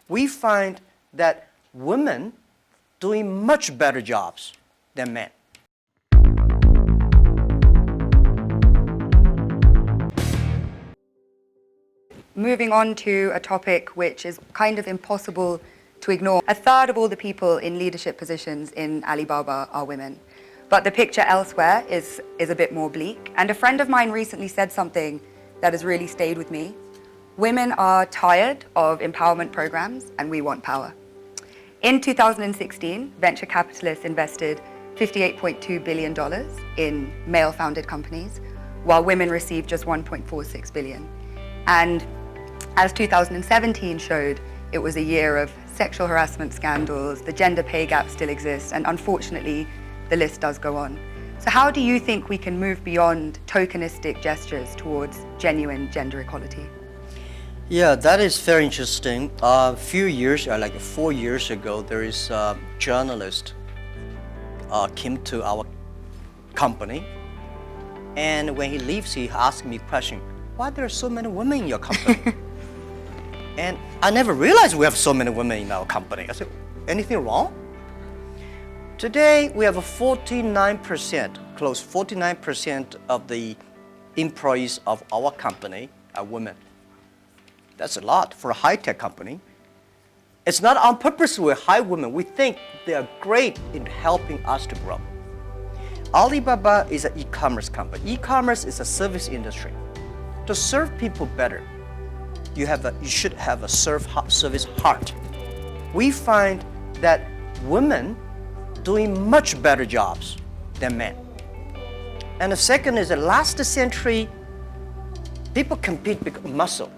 we find that women doing much better jobs than men. Moving on to a topic which is kind of impossible to ignore. A third of all the people in leadership positions in Alibaba are women. But the picture elsewhere is a bit more bleak. And a friend of mine recently said something that has really stayed with me. Women are tired of empowerment programs and we want power. In 2016, venture capitalists invested $58.2 billion in male-founded companies, while women received just $1.46 billion. And as 2017 showed, it was a year of sexual harassment scandals, the gender pay gap still exists, and unfortunately, the list does go on. So how do you think we can move beyond tokenistic gestures towards genuine gender equality? Yeah, that is very interesting. A few years, like 4 years ago, there is a journalist came to our company, and when he leaves, he asked me a question, why there are so many women in your company? And I never realized we have so many women in our company. I said, anything wrong? Today, we have a 49%, close 49% of the employees of our company are women. That's a lot for a high-tech company. It's not on purpose we hire women. We think they are great in helping us to grow. Alibaba is an e-commerce company. E-commerce is a service industry. To serve people better, you should have a service heart. We find that women doing much better jobs than men. And the second is that last century, people compete because of muscle.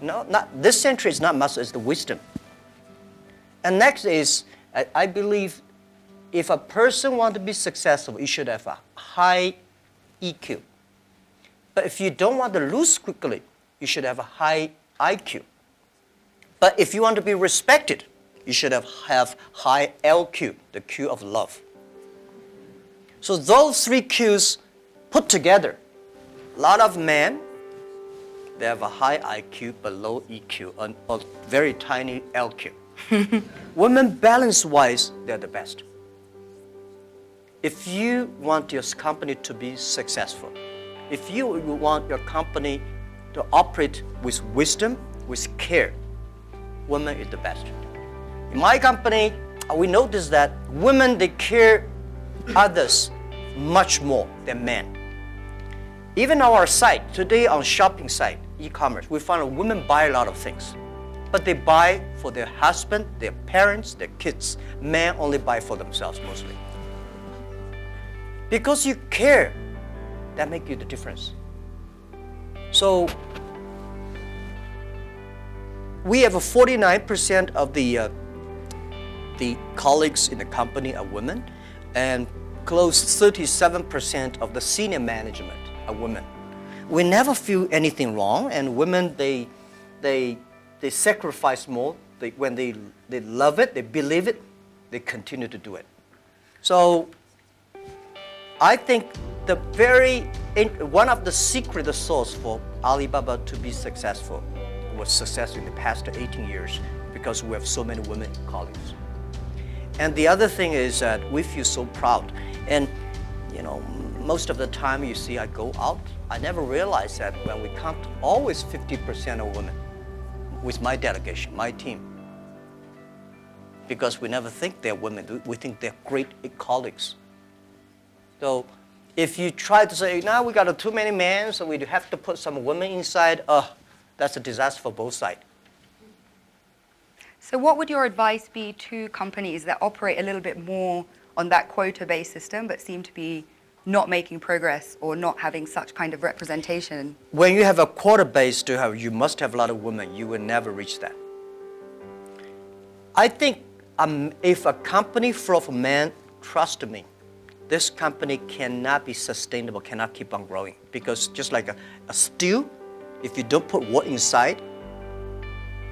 No, not this century is not muscle, it's the wisdom. And next is, I believe, if a person wants to be successful, you should have a high EQ. But if you don't want to lose quickly, you should have a high IQ. But if you want to be respected, you should have high LQ, the Q of love. So those three Qs put together, a lot of men, they have a high IQ but low EQ, and a very tiny LQ. Women, balance-wise, they're the best. If you want your company to be successful, if you want your company to operate with wisdom, with care, women is the best. In my company, we notice that women, they care others much more than men. Even on our site, today on shopping site, e-commerce, we find women buy a lot of things. But they buy for their husband, their parents, their kids. Men only buy for themselves mostly. Because you care, that makes you the difference. So we have 49% of the colleagues in the company are women, and close 37% of the senior management are women. We never feel anything wrong, and women, they sacrifice more. When they love it, they believe it, they continue to do it. So I think one of the secret sauce for Alibaba to be successful was success in the past 18 years because we have so many women colleagues. And the other thing is that we feel so proud. And most of the time you see I go out, I never realize that when we count always 50% of women with my delegation, my team. Because we never think they're women, we think they're great colleagues. So if you try to say, now we got too many men, so we have to put some women inside, that's a disaster for both sides. So what would your advice be to companies that operate a little bit more on that quota-based system but seem to be not making progress or not having such kind of representation? When you have a quota-based, you must have a lot of women. You will never reach that. I think if a company full of men, trust me, this company cannot be sustainable, cannot keep on growing. Because just like a steel, if you don't put wood inside,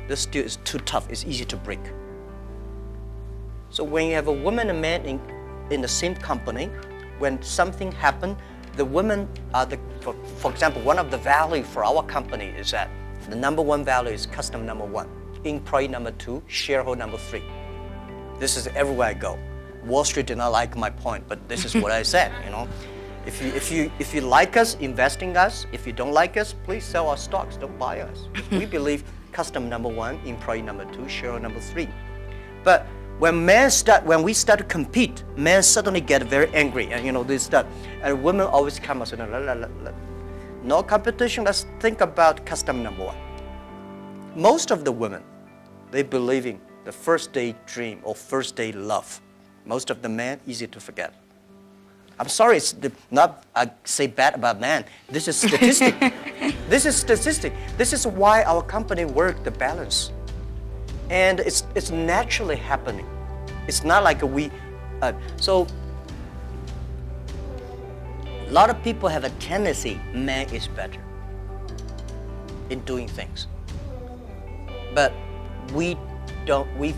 this steel is too tough, it's easy to break. So when you have a woman and a man in the same company, when something happens, the women are for example, one of the value for our company is that the number one value is customer number one. employee number 2, shareholder number 3. This is everywhere I go. Wall Street did not like my point, but this is what I said, you know. If you like us, invest in us. If you don't like us, please sell our stocks, don't buy us. We believe customer number 1, employee number 2, shareholder number 3. But when we start to compete, men suddenly get very angry, and you know this stuff. And women always come and say, no competition. Let's think about customer number 1. Most of the women, they believe in the first day dream or first day love. Most of the men, easy to forget. I'm sorry, it's not I say bad about men. This is statistic. This is statistic. This is why our company work the balance, and it's naturally happening. It's not like so. A lot of people have a tendency, man is better in doing things, but we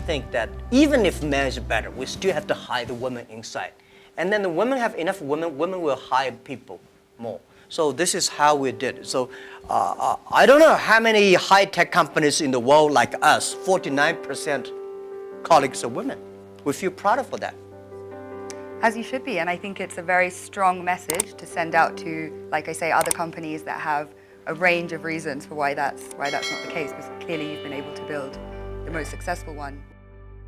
think that even if man is better, we still have to hide the woman inside. And then the women have enough women will hire people more. So this is how we did it. So I don't know how many high-tech companies in the world like us, 49% colleagues are women. We feel proud for that. As you should be, and I think it's a very strong message to send out to, like I say, other companies that have a range of reasons for why that's not the case, because clearly you've been able to build the most successful one.